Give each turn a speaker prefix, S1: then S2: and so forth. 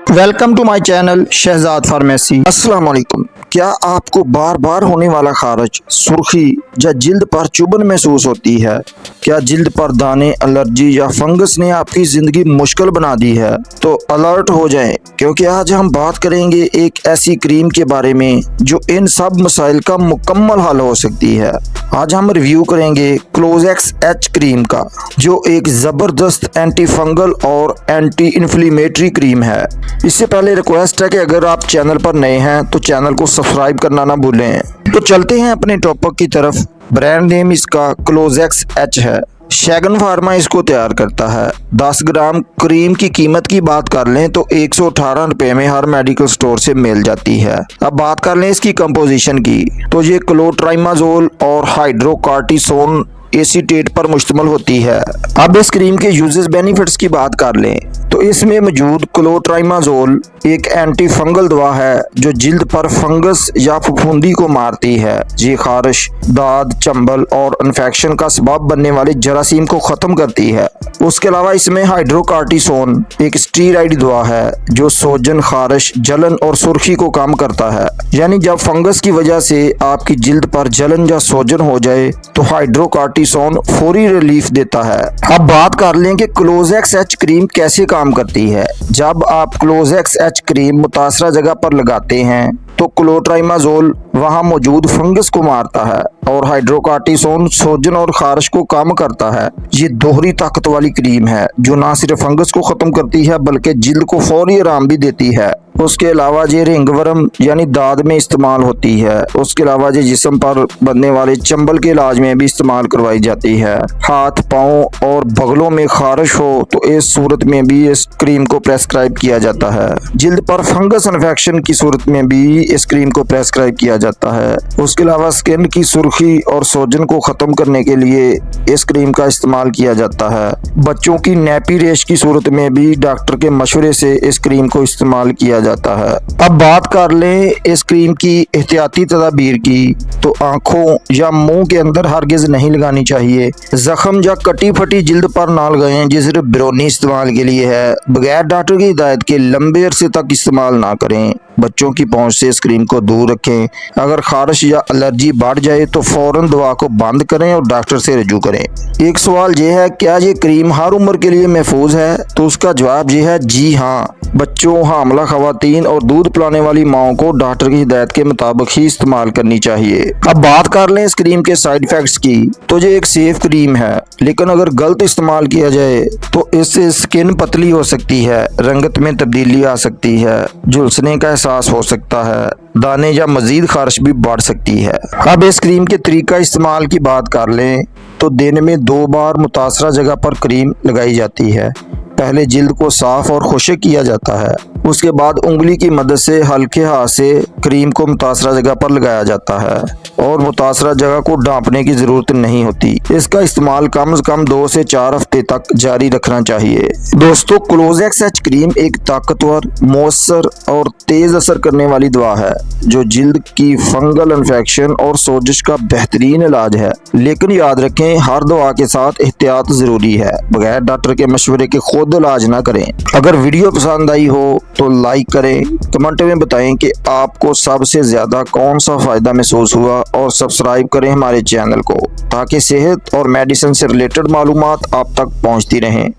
S1: Welcome to my channel Shahzad pharmacy. अस्सलाम वालेकुम। क्या आपको बार बार होने वाला खारज, सुर्खी या जिल्द पर चुभन महसूस होती है? क्या जिल्द पर दाने, एलर्जी या फंगस ने आपकी जिंदगी मुश्किल बना दी है? तो अलर्ट हो जाएं, क्योंकि आज हम बात करेंगे एक ऐसी क्रीम के बारे में जो इन सब मसाइल का मुकम्मल हल हो सकती है। आज हम रिव्यू करेंगे क्लोजेक्स एच क्रीम का, जो एक जबरदस्त एंटी फंगल और एंटी इन्फ्लेमेटरी क्रीम है। इससे पहले रिक्वेस्ट है कि अगर आप चैनल पर नए हैं तो चैनल को सब्सक्राइब करना ना भूलें। तो चलते हैं अपने टॉपिक की तरफ। ब्रांड नेम इसका क्लोजेक्स एच है। शैगन फार्मा इसको तैयार करता है। 10 ग्राम क्रीम की कीमत की बात कर लें तो 118 रुपए में हर मेडिकल स्टोर से मिल जाती है। अब बात कर लें इसकी कंपोजिशन की, तो ये क्लोट्राइमाजोल और हाइड्रोकार्टिसोन एसीटेट पर मुश्तमिल होती है। अब इस क्रीम के यूजेस बेनिफिट्स की बात कर लें तो इसमें मौजूद क्लोट्राइमाजोल एक एंटी फंगल दवा है जो जिल्द पर फंगस या फफूंदी को मारती है। ये खारिश, दाद, चंबल और इन्फेक्शन का सबब बनने वाले जरासीम को खत्म करती है। उसके अलावा इसमें हाइड्रोकार्टिसोन एक स्टीरॉइड दवा है जो सोजन, खारिश, जलन और सुर्खी को कम करता है। यानी जब फंगस की वजह से आपकी जिल्द पर जलन या सोजन हो जाए तो हाइड्रोकार्टिसोन फौरी रिलीफ देता है। अब बात कर लें कि क्लोजेक्स एच क्रीम कैसे काम करती है। जब आप क्लोजेक्स एच क्रीम मुतासरा जगह पर लगाते हैं तो क्लोट्राइमाजोल वहां मौजूद फंगस को मारता है और हाइड्रोकार्टिसोन सोजन और खारिश को कम करता है। ये दोहरी ताकत वाली क्रीम है जो ना सिर्फ फंगस को खत्म करती है बल्कि जिल्द को फौरी आराम भी देती है। उसके अलावा ये रिंगवर्म यानी दाद में इस्तेमाल होती है। उसके अलावा ये जिस्म पर बनने वाले चंबल के इलाज में भी इस्तेमाल करवाई जाती है। हाथ, पाँव और बगलों में खारिश हो तो इस सूरत में भी इस क्रीम को प्रेस्क्राइब किया जाता है। जिल्द पर फंगस इन्फेक्शन की सूरत में भी इस क्रीम को प्रेस्क्राइब किया जाता है। उसके अलावा स्किन की सुर्खी और सोजन को खत्म करने के लिए इस क्रीम का इस्तेमाल किया जाता है। बच्चों की नैपी रेश की सूरत में भी डॉक्टर के मशवरे से इस क्रीम को इस्तेमाल किया जाता है। अब बात कर लें इस क्रीम की एहतियाती तदाबीर की, तो आंखों या मुंह के अंदर हरगिज नहीं लगानी चाहिए। जख्म या कटी फटी जिल्द पर ना लगाएं। ये सिर्फ बैरूनी इस्तेमाल के लिए है। बगैर डॉक्टर की हिदायत के लंबे अरसे तक इस्तेमाल ना करें। बच्चों की पहुंच से इस क्रीम को दूर रखें। अगर खारिश या एलर्जी बढ़ जाए तो फौरन दवा को बंद करें और डॉक्टर से रजू करें। एक सवाल ये है, क्या ये क्रीम हर उम्र के लिए महफूज है? तो उसका जवाब ये है, जी हाँ। बच्चों, हामला खवातीन और दूध पिलाने वाली माओं को डॉक्टर की हिदायत के मुताबिक ही इस्तेमाल करनी चाहिए। अब बात कर लें इस क्रीम के साइड इफेक्ट्स की, तो ये एक सेफ क्रीम है, लेकिन अगर गलत इस्तेमाल किया जाए तो इससे स्किन पतली हो सकती है, रंगत में तब्दीली आ सकती है, झुलसने का एहसास हो सकता है, दाने या मजीद खारिश भी बढ़ सकती है। अब इस क्रीम के तरीका इस्तेमाल की बात कर लें तो दिन में 2 बार मुतासरा जगह पर क्रीम लगाई जाती है। पहले जिल्द को साफ और खुश्क किया जाता है। उसके बाद उंगली की मदद से हल्के हाथ से क्रीम को मुतासरा जगह पर लगाया जाता है और मुतासरा जगह को ढांपने की जरूरत नहीं होती। इसका इस्तेमाल कम से कम 2 से 4 हफ्ते तक जारी रखना चाहिए। दोस्तों, क्लोजेक्स एच क्रीम एक ताकतवर, मौसर और तेज असर करने वाली दवा है जो जिल्द की फंगल इन्फेक्शन और सोजिश का बेहतरीन इलाज है। लेकिन याद रखें, हर दवा के साथ एहतियात जरूरी है। बगैर डॉक्टर के मशवरे के खुद इलाज ना करें। अगर वीडियो पसंद आई हो तो लाइक करें, कमेंट में बताएं कि आपको सबसे ज्यादा कौन सा फायदा महसूस हुआ और सब्सक्राइब करें हमारे चैनल को, ताकि सेहत और मेडिसिन से रिलेटेड मालूमात आप तक पहुंचती रहें।